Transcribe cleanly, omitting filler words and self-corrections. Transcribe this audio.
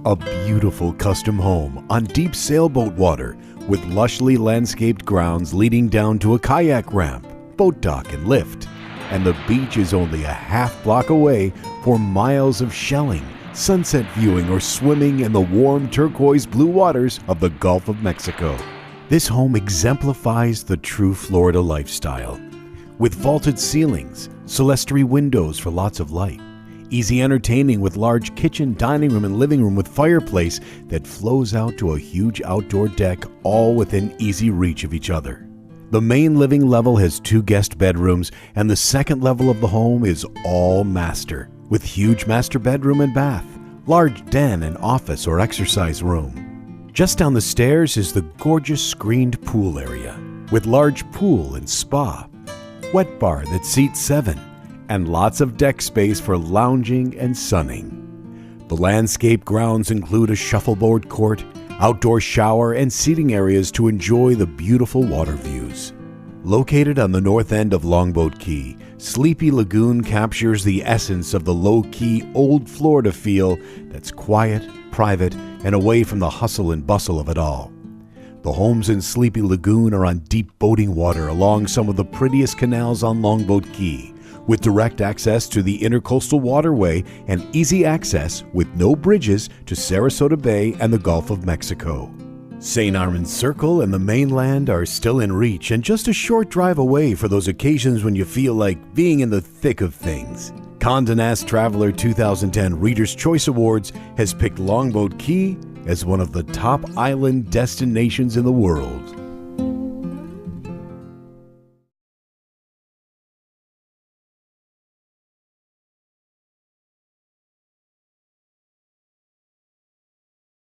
A beautiful custom home on deep sailboat water with lushly landscaped grounds leading down to a kayak ramp, boat dock and lift. And the beach is only a half block away for miles of shelling, sunset viewing, or swimming in the warm turquoise blue waters of the Gulf of Mexico. This home exemplifies the true Florida lifestyle. With vaulted ceilings, clerestory windows for lots of light, easy entertaining with large kitchen, dining room, and living room with fireplace that flows out to a huge outdoor deck, all within easy reach of each other. The main living level has 2 guest bedrooms, and the second level of the home is all master, with huge master bedroom and bath, large den and office or exercise room. Just down the stairs is the gorgeous screened pool area, with large pool and spa, wet bar that seats 7, and lots of deck space for lounging and sunning. The landscape grounds include a shuffleboard court, outdoor shower, and seating areas to enjoy the beautiful water views. Located on the north end of Longboat Key, Sleepy Lagoon captures the essence of the low-key, old Florida feel that's quiet, private, and away from the hustle and bustle of it all. The homes in Sleepy Lagoon are on deep boating water along some of the prettiest canals on Longboat Key, with direct access to the Intercoastal Waterway and easy access with no bridges to Sarasota Bay and the Gulf of Mexico. St. Armand's Circle and the mainland are still in reach and just a short drive away for those occasions when you feel like being in the thick of things. Condé Nast Traveler 2010 Reader's Choice Awards has picked Longboat Key as one of the top island destinations in the world.